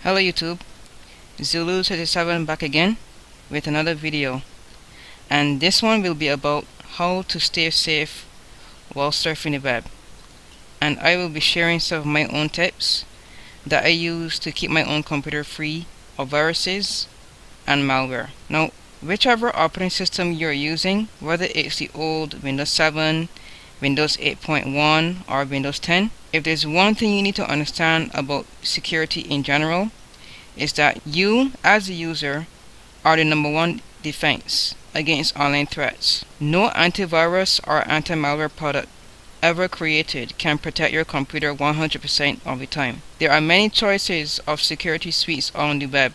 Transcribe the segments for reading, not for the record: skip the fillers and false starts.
Hello YouTube, Zulu37 back again with another video, and this one will be about how to stay safe while surfing the web, and I will be sharing some of my own tips that I use to keep my own computer free of viruses and malware. Now, whichever operating system you're using, whether it's the old Windows 7, Windows 8.1 or Windows 10, if there's one thing you need to understand about security in general, is that you as a user are the number one defense against online threats. No antivirus or anti-malware product ever created can protect your computer 100% of the time. There are many choices of security suites on the web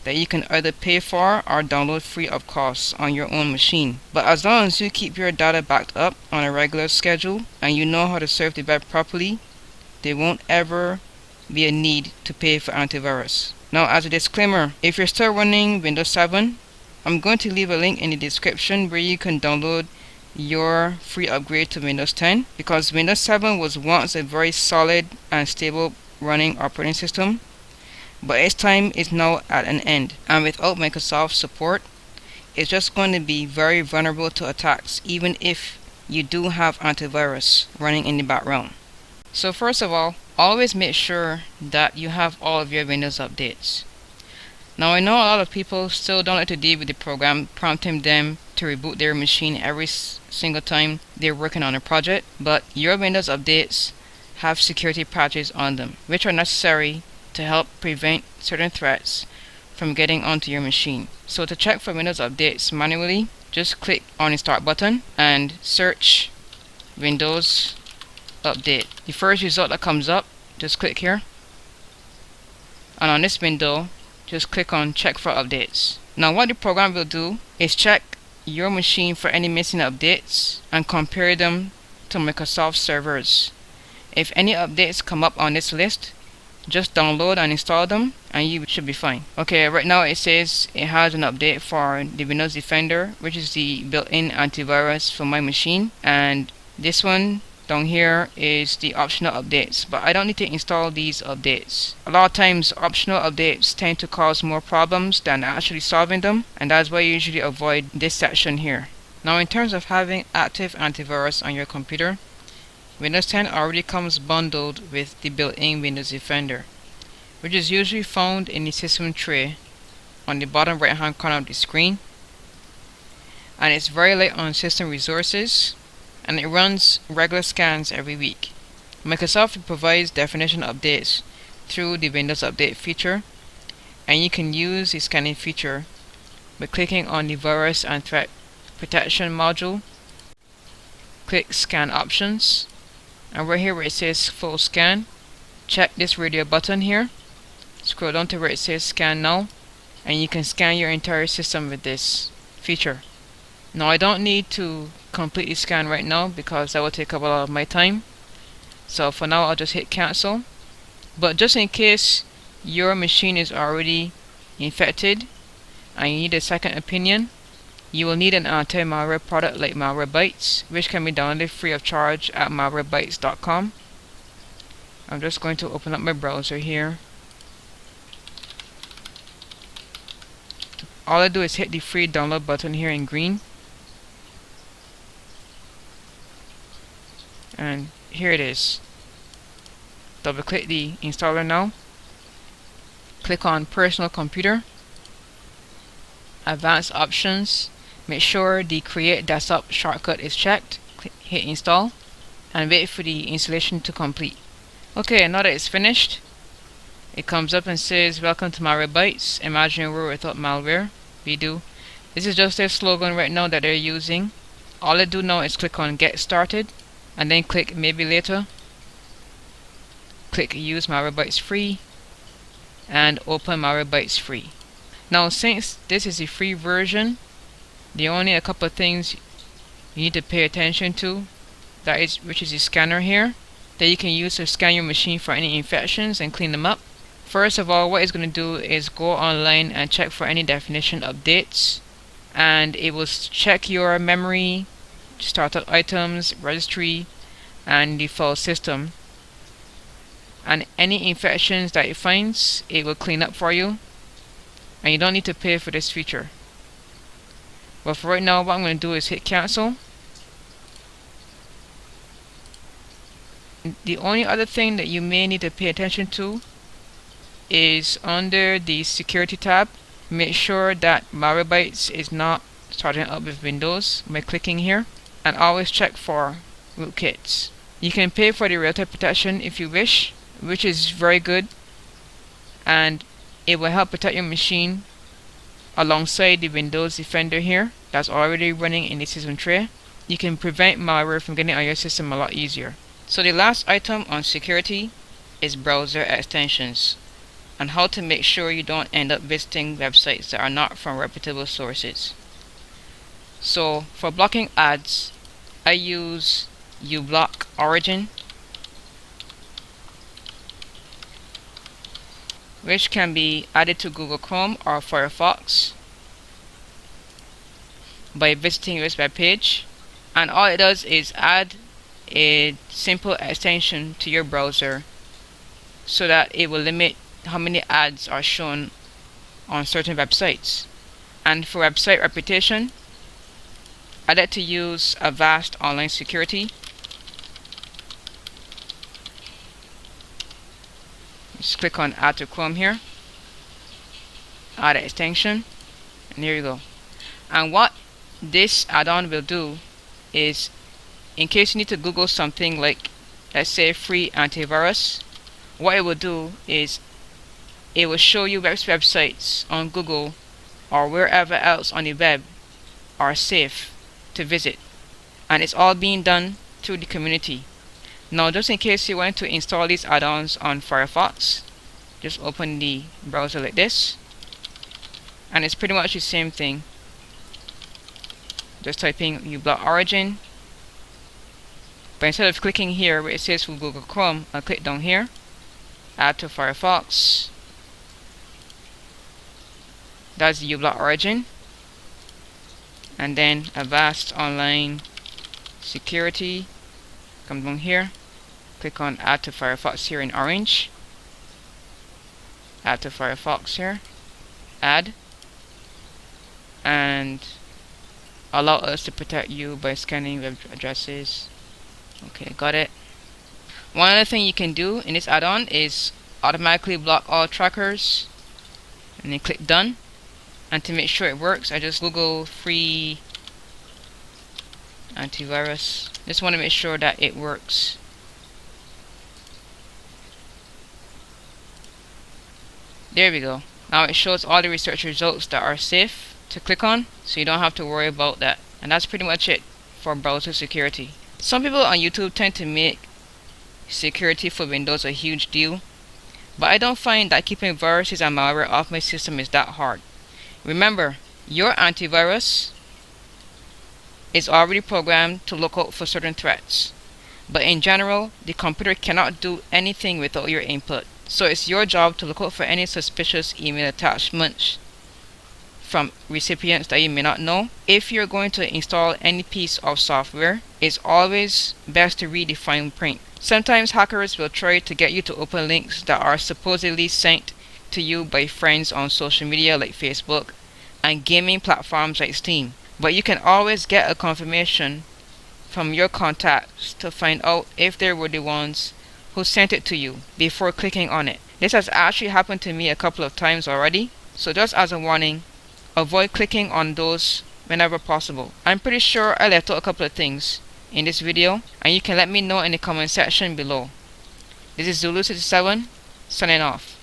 that you can either pay for or download free of cost on your own machine. But as long as you keep your data backed up on a regular schedule and you know how to surf the web properly, there won't ever be a need to pay for antivirus. Now, as a disclaimer, if you're still running Windows 7, I'm going to leave a link in the description where you can download your free upgrade to Windows 10, because Windows 7 was once a very solid and stable running operating system, but its time is now at an end, and without Microsoft support, it's just going to be very vulnerable to attacks even if you do have antivirus running in the background. So first of all, always make sure that you have all of your Windows updates. Now, I know a lot of people still don't like to deal with the program prompting them to reboot their machine every single time they're working on a project, but your Windows updates have security patches on them, which are necessary to help prevent certain threats from getting onto your machine. So to check for Windows updates manually, just click on the start button and search Windows Update. The first result that comes up, just click here, and on this window just click on check for updates. Now what the program will do is check your machine for any missing updates and compare them to Microsoft servers. If any updates come up on this list, just download and install them and you should be fine. Okay, right now it says it has an update for the Windows Defender, which is the built-in antivirus for my machine, and this one down here is the optional updates, but I don't need to install these updates. A lot of times optional updates tend to cause more problems than actually solving them, and that's why I usually avoid this section here. Now, in terms of having active antivirus on your computer, Windows 10 already comes bundled with the built-in Windows Defender, which is usually found in the system tray on the bottom right hand corner of the screen, and it's very light on system resources, and it runs regular scans every week. Microsoft provides definition updates through the Windows Update feature, and you can use the scanning feature by clicking on the Virus and Threat Protection module. Click Scan Options, and right here where it says Full Scan, check this radio button here, scroll down to where it says Scan Now, and you can scan your entire system with this feature. Now, I don't need to completely scan right now because that will take up a lot of my time, so for now I'll just hit cancel. But just in case your machine is already infected and you need a second opinion, you will need an anti-malware product like Malwarebytes, which can be downloaded free of charge at malwarebytes.com. I'm just going to open up my browser here. All I do is hit the free download button here in green, and here it is. Double click the installer now, click on personal computer, advanced options, make sure the create desktop shortcut is checked, hit install, and wait for the installation to complete. Okay, now that it's finished, it comes up and says welcome to Malwarebytes, imagine a world without malware. We do. This is just their slogan right now that they're using. All I do now is click on get started, and then click maybe later, click use Malwarebytes free, and open Malwarebytes free. Now, since this is a free version, there are only a couple of things you need to pay attention to, which is the scanner here that you can use to scan your machine for any infections and clean them up. First of all, what it's going to do is go online and check for any definition updates, and it will check your memory, startup items, registry, and the file system, and any infections that it finds, it will clean up for you, and you don't need to pay for this feature. But for right now, what I'm going to do is hit cancel. The only other thing that you may need to pay attention to is under the security tab. Make sure that Malwarebytes is not starting up with Windows by clicking here, and always check for rootkits. You can pay for the real-time protection if you wish, which is very good, and it will help protect your machine alongside the Windows Defender here that's already running in the system tray. You can prevent malware from getting on your system a lot easier. So the last item on security is browser extensions, and how to make sure you don't end up visiting websites that are not from reputable sources. So for blocking ads, I use uBlock Origin, which can be added to Google Chrome or Firefox by visiting this web page, and all it does is add a simple extension to your browser so that it will limit how many ads are shown on certain websites. And for website reputation, I like to use Avast Online Security. Just click on Add to Chrome here, add an extension, and here you go. And what this add-on will do is, in case you need to Google something like, let's say, free antivirus, what it will do is it will show you websites on Google or wherever else on the web are safe to visit, and it's all being done through the community. Now, just in case you want to install these add-ons on Firefox, just open the browser like this, and it's pretty much the same thing. Just typing uBlock Origin, but instead of clicking here where it says for Google Chrome, I'll click down here, add to Firefox. That's the uBlock Origin, and then Avast Online Security. Come down here, click on Add to Firefox here in orange, Add to Firefox here, Add, and allow us to protect you by scanning web addresses. Okay, got it. One other thing you can do in this add-on is automatically block all trackers, and then click Done. And to make sure it works, I just Google free antivirus. Just want to make sure that it works. There we go. Now it shows all the research results that are safe to click on, so you don't have to worry about that. And that's pretty much it for browser security. Some people on YouTube tend to make security for Windows a huge deal, but I don't find that keeping viruses and malware off my system is that hard. Remember, your antivirus is already programmed to look out for certain threats, but in general, the computer cannot do anything without your input. So it's your job to look out for any suspicious email attachments from recipients that you may not know. If you're going to install any piece of software, it's always best to read the fine print. Sometimes hackers will try to get you to open links that are supposedly sent to you by friends on social media like Facebook and gaming platforms like Steam, but you can always get a confirmation from your contacts to find out if they were the ones who sent it to you before clicking on it. This has actually happened to me a couple of times already, so just as a warning, avoid clicking on those whenever possible. I'm pretty sure I left out a couple of things in this video, and you can let me know in the comment section below. This is Zulu67 signing off.